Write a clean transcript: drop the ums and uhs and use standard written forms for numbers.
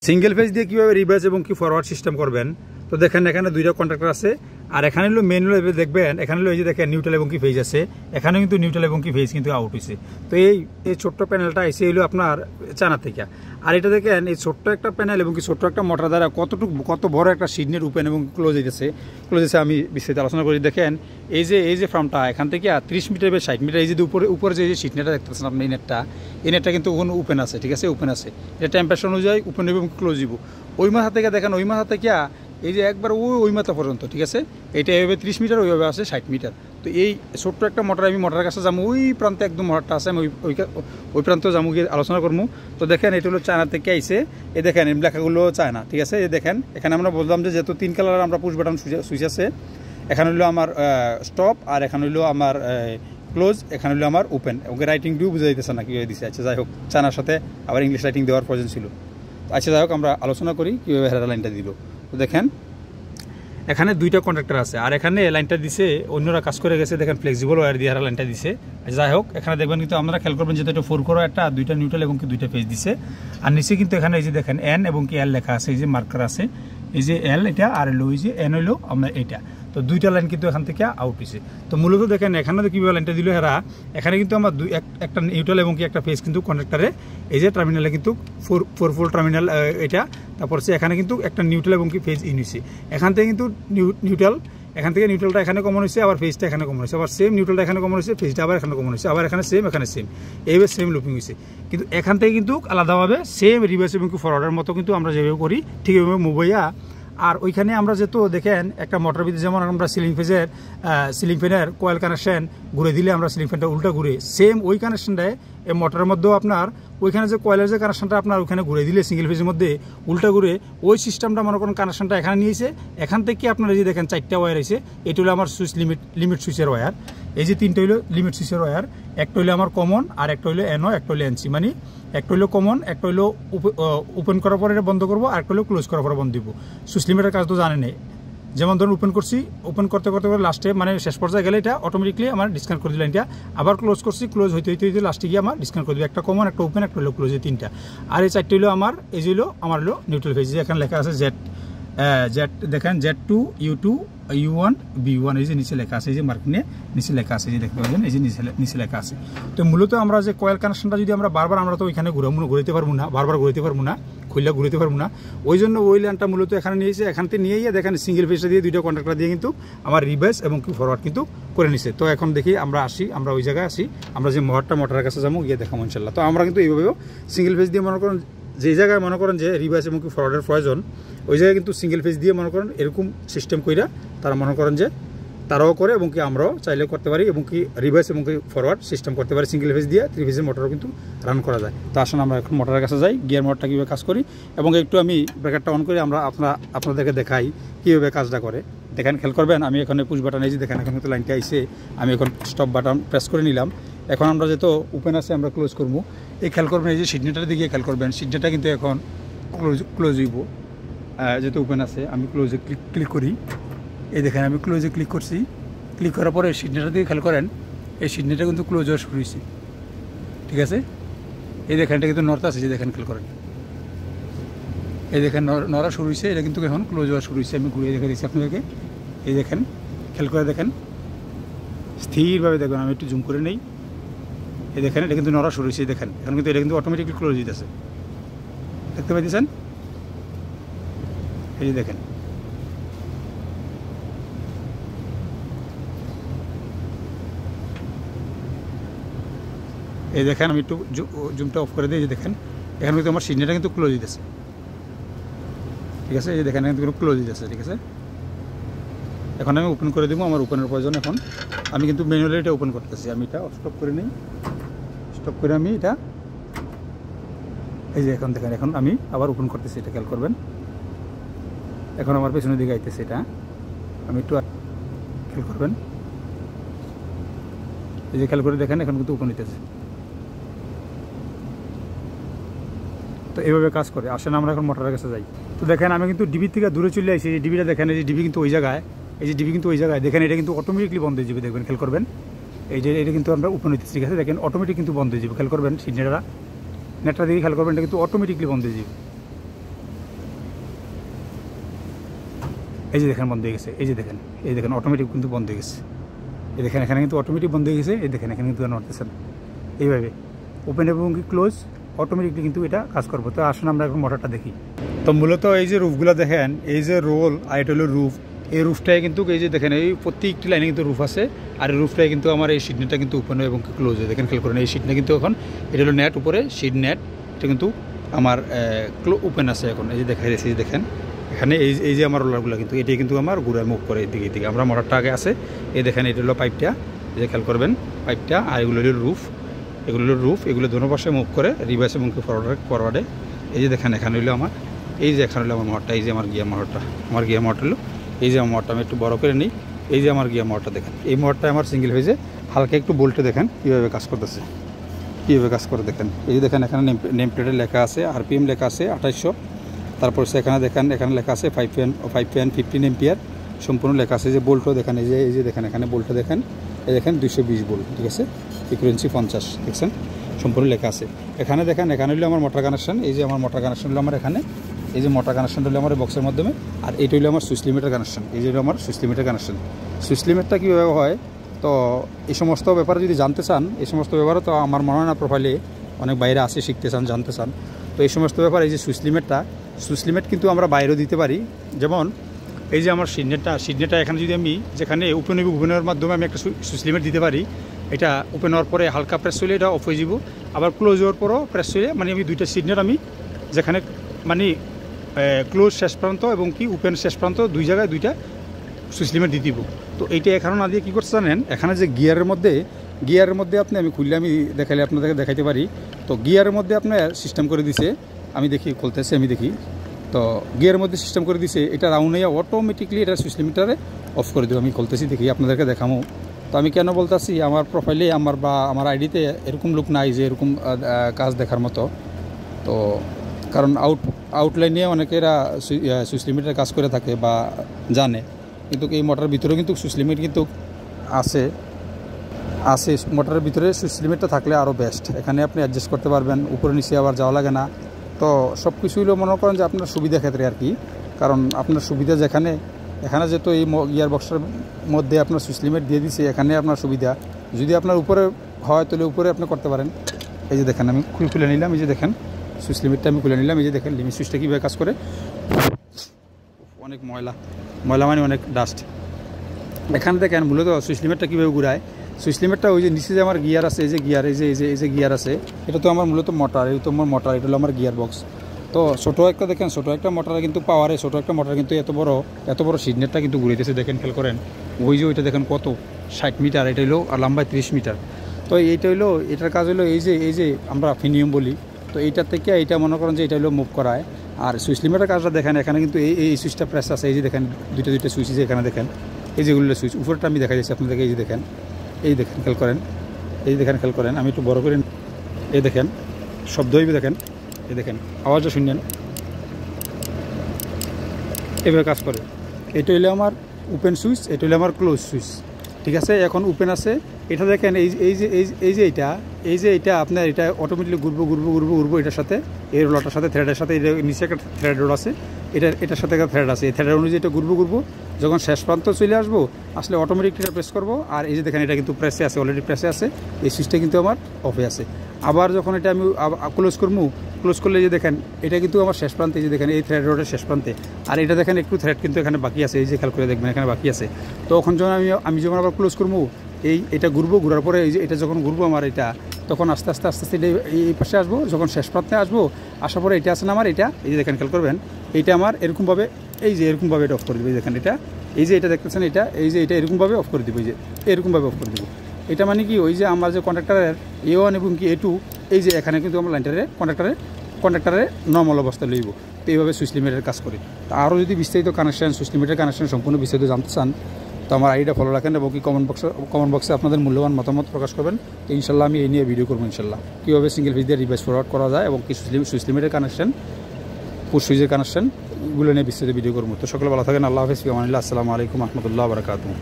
Single phase দিয়ে কিভাবে reverse এবং কি ফরওয়ার্ড সিস্টেম করবেন। তো দেখেন এখানে দুইটা কন্ট্রাক্টর আছে, আর এখানে হলো মেন হলো দেখবেন এখানে হলো এই যে দেখেন নিউট্রাল এবং কি ফেজ আছে, এখানেও কিন্তু নিউট্রাল এবং কি ফেজ কিন্তু আউট হয়েছে। তো এই ছোট্ট প্যানেলটা এসে হলো আপনার চায়না থেকে। আর এটা দেখেন এই ছোট্ট একটা প্যানেল এবং কি ছোট্ট একটা মোটর দ্বারা কত বড় একটা সিগনেট ওপেন এবং ক্লোজ হইতেছে। আমি বিস্তারিত আলোচনা করি। দেখেন এই যে ফার্মটা এখান থেকে 30 মিটার বা 60 মিটার, এই যে উপরে যে সিগনেটটা দেখতেছেন আপনি, এই নেটটা কিন্তু ওপেন আছে, ঠিক আছে, ওপেন আছে। এটা টেম্পারেচার অনুযায়ী ওপেন এবং ক্লোজ দিব। ওই মাথা থেকে দেখেন, ওই মাথা থেকে এই যে একবার ওই মাথা পর্যন্ত, ঠিক আছে। এটা এইভাবে 30 মিটার, ওইভাবে আছে 60 মিটার। তো এই ছোট্ট একটা মোটর, আমি মোটরের কাছে যাবো, ওই প্রান্তে একদম মোটরটা আছে, আমি ওই প্রান্তে যাবো গিয়ে আলোচনা করবো। তো দেখেন এটা হলো চায়না থেকে আইসে, এই দেখেন এই লেখাগুলো চায়না, ঠিক আছে। এই দেখেন এখানে আমরা বললাম যে যেহেতু 3 কালার আমরা পুশ বাটন সুইচ আছে, এখানে হলো আমার স্টপ, আর এখানে হলো আমার ক্লোজ, এখানে হলো আমার ওপেন। ওকে রাইটিং ডিউ বুঝে দিতেছে না কীভাবে দিচ্ছে। আচ্ছা যাই হোক, চায়নার সাথে আবার ইংলিশ রাইটিং দেওয়ার প্রয়োজন ছিল। আচ্ছা যাই হোক, আমরা আলোচনা করি কীভাবে হেডার লাইনটা দিল। তো দেখেন এখানে দুইটা কন্ট্রাক্টর আছে, আর এখানে লাইনটা দিছে অন্যরা কাজ করে গেছে। দেখেন ফ্লেক্সিবল ওয়্যার দিয়ে হেডার লাইনটা দিছে। যাই হোক, এখানে দেখবেন কিন্তু আপনারা খেয়াল করবেন যেহেতু এটা 4 করো একটা, দুইটা নিউট্রাল এবং কি দুইটা ফেজ দিছে। আর নিচে কিন্তু এখানে এই যে দেখেন এন এবং কি এল লেখা আছে, এই যে মার্কার আছে, এই যে এল এটা, আর হলো এই যে এন হইলো আমরা এটা। তো দুইটা লাইন কিন্তু এখান থেকে আউট হয়েছে। তো মূলত দেখেন এখানে তো কীভাবে লাইনটা দিল হেরা, এখানে কিন্তু আমার একটা নিউট্রাল এবং কি একটা ফেজ কিন্তু কন্ট্রাক্টরে এই যে টার্মিনালে কিন্তু 4 টার্মিনাল এটা, তারপর সে এখানে কিন্তু একটা নিউট্রাল এবং কি ফেজ ইন হয়েছে। এখান থেকে কিন্তু নিউট্রাল, এখান থেকে নিউট্রালটা এখানে কমন হয়েছে, আবার ফেজটা এখানে কমন হয়েছে, আবার সেম নিউট্রালটা এখানে কমন হয়েছে, ফেজটা আবার এখানে কমন হয়েছে, আবার এখানে সেম, এখানে সেম, এইভাবে সেম লুপিং হয়েছে। কিন্তু এখান থেকে কিন্তু আলাদাভাবে সেম রিভার্স এবং কি ফরওয়ার্ডের মতো কিন্তু আমরা যেভাবে করি ঠিক এইভাবে মুভ হইয়া। আর ওইখানে আমরা যেহেতু দেখেন একটা মোটর ভিতরে যেমন আমরা সিলিং ফ্যানের কয়েল কানেকশন ঘুরে দিলে আমরা সিলিং ফ্যানটা উল্টা ঘুরে, সেম ওই কানেকশনটায় এই মোটরের মধ্যেও আপনার ওইখানে যে কয়েলের যে কানেকশনটা আপনার ওইখানে ঘুরে দিলে সিঙ্গেল ফেজের মধ্যে উল্টা ঘুরে ওই সিস্টেমটা মনে করেন কানেকশনটা এখানে নিয়েছে। এখান থেকে আপনারা যে দেখেন 4টা ওয়্যার আছে, এটা হলো আমার সুইচ লিমিট সুইচের ওয়্যার। এই যে 3টা হইলো লিমিট সুইচের ওয়্যার, একটা হইলো আমার কমন, আর একটা হইলো এনও, একটা হইলো এনসি। মানে একটা হইলো কমন, একটা হইলো ওপেন করার পরে এটা বন্ধ করবো, আর একটা হইলো ক্লোজ করার পরে বন্ধ দিব। সুইচ লিমিটের কাজ তো জানেন। যেমন ধরুন ওপেন করছি, ওপেন করতে লাস্টে মানে শেষ পর্যায়ে গেলে এটা অটোমেটিকলি আমার ডিসকানেক্ট করে দিল। এটা আবার ক্লোজ করছি, ক্লোজ হইতে লাস্টে গিয়ে আমার ডিসকানেক্ট করে দিবে। একটা কমন, একটা ওপেন, একটা হলো ক্লোজ, এই 3টা। আর এই 4টা হলো আমার, এই যে হলো আমার হলো নিউট্রাল ফেজ। এখানে লেখা আছে জেড দেখেন Z2 U2 U1 B1, এই যে নিচে লেখা আছে, এই যে মার্ক নিয়ে নিচে লেখা আছে, যে দেখতে পাবেন এই যে নিচে লেখা আছে। তো মূলত আমরা যে কয়েল কানেকশনটা যদি আমরা বারবার, আমরা তো ওইখানে ঘুরাইতে পারবো না, বারবার ঘুরাইতে পারবো না, খুললে ঘুরাইতে পারবো না। ওই জন্য ওই লাইনটা মূলত এখানে নিয়েছে। এখান থেকে নিয়েই দেখেন সিঙ্গেল ফেজটা দিয়ে দুইটা কন্ট্রাক্টর দিয়ে কিন্তু আমার রিভার্স এবং কি ফরওয়ার্ড কিন্তু করে নিছে। তো এখন দেখি আমরা ওই জায়গায় আসি, আমরা যে মোটরের কাছে যাবো, গিয়ে দেখাবো ইনশাল্লাহ। তো আমরা কিন্তু এইভাবেও সিঙ্গেল ফেজ দিয়ে মনে করেন যে জায়গায় মনে করেন যে রিভার্স এবং কি ফরওয়ার্ডের প্রয়োজন, ওই জায়গায় কিন্তু সিঙ্গেল ফেজ দিয়ে মনে করেন এরকম সিস্টেম কইরা তারা মনে করেন যে তারাও করে, এবং কি আমরাও চাইলে করতে পারি, এবং কি রিভার্স এবং কি ফরওয়ার্ড সিস্টেম করতে পারি সিঙ্গেল ফেজ দিয়ে। 3 ফেজের মোটরও কিন্তু রান করা যায়। তো আসলে আমরা এখন মোটরের কাছে যাই, গিয়ার মোটরটা কীভাবে কাজ করি, এবং একটু আমি ব্রেকারটা অন করি, আমরা আপনাদেরকে দেখাই কীভাবে কাজটা করে। দেখেন খেয়াল করবেন, আমি এখানে পুশ বাটন এই যে দেখেন এখন কিন্তু লাইনটা আইসে, আমি এখন স্টপ বাটন প্রেস করে নিলাম। এখন আমরা যেহেতু ওপেন আছে আমরা ক্লোজ করবো। এই খেয়াল করবেন, এই যে সিগনেটার দিকে খেয়াল করবেন, সিগনেটার কিন্তু এখন ক্লোজ হইব। যেহেতু ওপেন আছে আমি ক্লোজে ক্লিক করি। এই দেখেন আমি ক্লোজে ক্লিক করছি, ক্লিক করার পরে সিগনেটার দিকে খেয়াল করেন, এই সিগনেটার কিন্তু ক্লোজ হওয়া শুরু হয়েছে, ঠিক আছে। এই দেখেন এটা কিন্তু নর্থ আছে, যে দেখেন খেয়াল করেন, এই দেখেন নড়া শুরু হয়েছে, এটা কিন্তু এখন ক্লোজ হওয়া শুরু হয়েছে। আমি ঘুরিয়ে দেখে দিচ্ছি আপনাদেরকে, এই দেখেন খেয়াল করে দেখেন, স্থিরভাবে দেখবেন, আমি একটু জুম করে নেই। এই দেখেন এটা কিন্তু নড়া শুরু হয়েছে, দেখেন এখন কিন্তু এটা কিন্তু অটোমেটিকলি ক্লোজ হইতেছে, দেখতে পাইতেছেন। এই যে দেখেন আমি একটু জুমটা অফ করে দিই। যে দেখেন এখানে কিন্তু আমার সিগনেলটা কিন্তু ক্লোজ দিতেছে, ঠিক আছে। এই যে দেখেন এখানে কিন্তু ক্লোজ দিতেছে, ঠিক আছে। এখন আমি ওপেন করে দেবো, আমার ওপেনের প্রয়োজন। এখন আমি কিন্তু ম্যানুয়ালি এটা ওপেন করতেছি। আমি এটা স্টপ করে নিই, স্টপ করে আমি এটা, এই যে এখন দেখেন এখন আমি আবার ওপেন করতেছি, এটা খেয়াল করবেন। এখন আমার পেছনের দিকে আইতেছে, এটা আমি একটু খেয়াল করবেন, এই যে খেয়াল করে দেখেন এখন কিন্তু ওপেন হইতেছে। তো এইভাবে কাজ করে। আসেন আমরা এখন মোটরের কাছে যাই। তো দেখেন আমি কিন্তু ডিবির থেকে দূরে চলে আসি। এই ডিবিটা দেখেন, এই যে ডিবি কিন্তু ওই জায়গায়, এই যে ডিবি কিন্তু ওই জায়গায় দেখেন, এটা কিন্তু অটোমেটিকলি বন্ধ হয়ে যাবে, দেখবেন খেয়াল করবেন। এই যে এটা কিন্তু আমরা ওপেন হইতেছি, ঠিক আছে। দেখেন অটোমেটিক কিন্তু বন্ধ হয়ে যাবে, খেয়াল করবেন। সিগনেটটা দিকে খেয়াল করবেন, এটা কিন্তু অটোমেটিকলি বন্ধ হয়ে যাবে, এই যে দেখেন বন্ধ হয়ে গেছে, এই যে দেখেন অটোমেটিক কিন্তু বন্ধ হয়ে গেছে, এই দেখেন এখানে কিন্তু অটোমেটিক বন্ধ হয়ে গেছে, এই দেখেন এখানে কিন্তু নড়তেছেন। এইভাবে ওপেন এবং কি ক্লোজ অটোমেটিকলি কিন্তু এটা কাজ করবো। তো আসুন আমরা এখন মোটরটা দেখি। তো মূলত এই যে রুফগুলো দেখেন, এই যে রোল আর এটা হলো রুফ, এই রুফটায় কিন্তু এই যে দেখেন এই প্রত্যেকটি লাইনে কিন্তু রুফ আছে, আর এই রুফটায় কিন্তু আমার এই সিট নেটটা কিন্তু ওপেন এবং ক্লোজ হয়। দেখেন খেয়াল করেন এই সিট নেট কিন্তু এখন এটা হলো নেট উপরে সিট নেট, এটা কিন্তু আমার ওপেন আছে এখন। এই যে দেখা যাচ্ছে, এই দেখেন এখানে এই যে আমার রোলারগুলো কিন্তু এটাই কিন্তু আমার ঘুরায় মুভ করে এদিকে আমরা মোটরটা আগে আছে। এই দেখেন এটা হলো পাইপটা, এই যে খেয়াল করবেন পাইপটা, আর এগুলো হলো রুফ, এগুলো দোনো পাশে মুভ করে রিভার্স এবং ফরওয়ার্ডে। এই যে দেখেন এখানে হলো আমার এখানে হলো আমার মোটরটা, এই যে আমার গিয়ার মোটর হলো এই যে আমার মোটরটা আমি একটু বড় করে নিই। এই যে আমার গিয়ার মোটরটা দেখেন, এই মোটরটা আমার সিঙ্গেল ফেজে, হালকা একটু বোল্টে দেখেন কীভাবে কাজ করতেছে, কীভাবে কাজ করে দেখেন। এই যে দেখেন এখানে নেম প্লেটে লেখা আছে RPM লেখা আছে 2800, তারপর সেখানে দেখেন এখানে লেখা আছে 5 ফ্যান 15 এম্পিয়ার সম্পূর্ণ লেখা আছে। যে বোল্টও দেখেন, এই যে দেখেন এখানে বোল্টটা দেখেন, এই দেখেন 220 ভোল্ট, ঠিক আছে, ফ্রিকোয়েন্সি 50 দেখছেন সম্পূর্ণ লেখা আছে। এখানে দেখেন এখানে হলো আমার মোটর কানেকশন, এই যে আমার মোটর কানেকশন হলো আমার এখানে, এই যে মোটর কানেকশন হলো আমার বক্সের মাধ্যমে, আর এইটা হলো আমার সুইচ লিমিটার কানেকশন, এই যে হলো আমার সুইচ লিমিটার কানেকশন। সুইচ লিমিটটা কীভাবে হয়, তো এই সমস্ত ব্যাপারে যদি জানতে চান, এই সমস্ত ব্যাপারে তো আমার মনে হয় না প্রোফাইলে অনেক বাইরে আসে, শিখতে চান, জানতে চান, তো এই সমস্ত ব্যাপার এই যে সুইচ লিমিট কিন্তু আমরা বাইরেও দিতে পারি। যেমন এই যে আমার সিডনেটটা এখানে যদি আমি যেখানে ওপেনের মাধ্যমে আমি একটা সুইচ লিমিট দিতে পারি, এটা ওপেন হওয়ার পরে হালকা প্রেস হলে এটা অফ হয়ে যাব, আবার ক্লোজ হওয়ার পরও প্রেস হলে মানে আমি দুইটা সিডনেট আমি যেখানে মানে ক্লোজ শেষ প্রান্ত এবং কি ওপেন শেষ প্রান্ত দুই জায়গায় দুইটা সুইচ লিমিট দিয়ে দিব। তো এইটা এখানে না দিয়ে কী করতে জানেন, এখানে যে গিয়ারের মধ্যে আপনি আমি খুললে আমি দেখাইলে আপনাদেরকে দেখাইতে পারি। তো গিয়ারের মধ্যে আপনার সিস্টেম করে দিছে, আমি দেখি খুলতেছে, আমি দেখি তো গিয়ারের মধ্যে সিস্টেম করে দিছে, এটা রাউন্ড হয়ে অটোমেটিকলি এটা সুইচ লিমিটারে অফ করে দেবো। আমি খুলতেছি দেখি আপনাদেরকে দেখামো। তো আমি কেন বলতেছি, আমার প্রোফাইলে আমার আইডিতে এরকম লোক নাই যে এরকম কাজ দেখার মতো। তো কারণ আউটলাইনে অনেকেরা সুইচ লিমিটের কাজ করে থাকে বা জানে, কিন্তু এই মোটরের ভিতরেও কিন্তু সুইচ লিমিট কিন্তু আছে মোটরের ভিতরে সুইচ লিমিটটা থাকলে আরও বেস্ট। এখানে আপনি অ্যাডজাস্ট করতে পারবেন, উপরে নিচে আবার যাওয়া লাগে না। তো সব কিছু হলেও মনে করেন যে আপনার সুবিধা ক্ষেত্রে আর কি, কারণ আপনার সুবিধা যেখানে এখানে যেহেতু এই গিয়ার বক্সের মধ্যে আপনার সুইচ লিমিট দিয়ে দিছে, এখানে আপনার সুবিধা। যদি আপনার উপরে হয় তাহলে উপরে আপনি করতে পারেন। এই যে দেখেন আমি খুলে নিলাম, এই যে দেখেন সুইচ লিমিটটা আমি খুলে নিলাম, এই যে দেখেন লিমিট সুইচটা কীভাবে কাজ করে। অনেক ময়লা মানে অনেক ডাস্ট। এখানে দেখেন মূলত সুইচ লিমিটটা কীভাবে ঘুরায়। সুইচ লিমিটটা ওই যে নিচে যে আমার গিয়ার আছে, এই যে গিয়ার আছে, এটা তো আমার মূলত মোটর, এই তো আমার মোটর, এটা হলো আমার গিয়ার বক্স। তো ছোটো একটা দেখেন, ছোটো একটা মোটরে কিন্তু পাওয়ারে ছোটো একটা মোটর কিন্তু এত বড় সিগনেটটা কিন্তু ঘুরাইতেছে। দেখেন খেয়াল করেন, ওই যে ওইটা দেখেন কত 60 মিটার, এটা হলো আর লম্বায় 30 মিটার। তো এইটা হলো এটার কাজ হলো এই যে আমরা ফিনিয়াম বলি, তো এইটার থেকে এইটা মনে করেন যে এটা হলো মুভ করায়। আর সুইচ লিমিটের কাজটা দেখেন, এখানে কিন্তু এই সুইচটা প্রেস আছে, এই যে দেখেন দুইটা সুইচ, যে এখানে দেখেন এই যেগুলো সুইচ, উপরটা আমি দেখা যাচ্ছে আপনাদেরকে, এই যে দেখেন খেয়াল করেন, আমি একটু বড় করে, এই দেখেন শব্দ হইবে, দেখেন এই দেখেন আওয়াজও শুনলেন, এভাবে কাজ করে। এটা হইলে আমার ওপেন সুইচ, এটা হইলে আমার ক্লোজ সুইচ, ঠিক আছে। এখন ওপেন আছে, এটা দেখেন এই যে এটা আপনার এটা অটোমেটিকলি ঘুরবো এটার সাথে, এই রোলারটার সাথে, থ্রেডের সাথে, এটা নিচে একটা থ্রেড রোড আছে, এটার সাথে একটা থ্রেড আছে, এই থ্রেড অনুযায়ী এটা ঘুরবো। যখন শেষ প্রান্ত চলে আসলে অটোমেটিক এটা প্রেস করবো। আর এই যে দেখেন এটা কিন্তু প্রেসে আছে, অলরেডি প্রেসে আছে, এই সুইচটা কিন্তু আমার অফে আছে। আবার যখন এটা আমি ক্লোজ করলে যে দেখেন এটা কিন্তু আমার শেষ প্রান্তে, এই যে দেখেন এই থ্রেড রোডের শেষ প্রান্তে, আর এটা দেখেন একটু থ্রেড কিন্তু এখানে বাকি আছে, এই যে খেয়াল করে দেখবেন এখানে বাকি আছে। তখন যখন আমি যখন আবার ক্লোজ করবো, এটা ঘোরার পরে এই যে এটা যখন ঘুরবো আমার এটা, তখন আস্তে আস্তে এই পাশে আসবো, যখন শেষ প্রান্তে আসার পরে এটা আছে না আমার, এটা এই যে দেখেন খেয়াল করবেন, এইটা আমার এরকমভাবে এটা অফ করে দেবো। দেখেন এটা দেখতেছেন, এটা এরকমভাবে অফ করে দেবো, এই যে এরকমভাবে অফ করে দেবো। এটা মানে কি, ওই যে আমার যে কন্ডাক্টরের A1 এবং কি A2, এই যে এখানে কিন্তু আমার লাইনটারে কন্ডাক্টরে নর্মাল অবস্থা লইব। তো এইভাবে সুইচ লিমিটের কাজ করি। তো আরও যদি বিস্তারিত সুইচ লিমিটের কানেকশন সম্পূর্ণ বিস্তারিত জানতে চান, তো আমার আইডিটা ফলো রাখেন এবং কি কমেন্ট বক্সে আপনাদের মূল্যবান মতামত প্রকাশ করবেন। তো ইনশাল্লাহ আমি এই নিয়ে ভিডিও করবো ইনশাল্লাহ, কীভাবে সিঙ্গেল ফেজ দিয়ে রিভার্স ফরওয়ার্ড করা যায় এবং কি সুইচ লিমিটের কানেকশন, পুশ সুইচের কানেকশন, এগুলো নিয়ে বিস্তারিত ভিডিও করবো। তো সকলে ভালো থাকেন, আল্লাহ হাফেজ, আসসালামু আলাইকুম রহমতুল্লাহ বারাকাতুহু।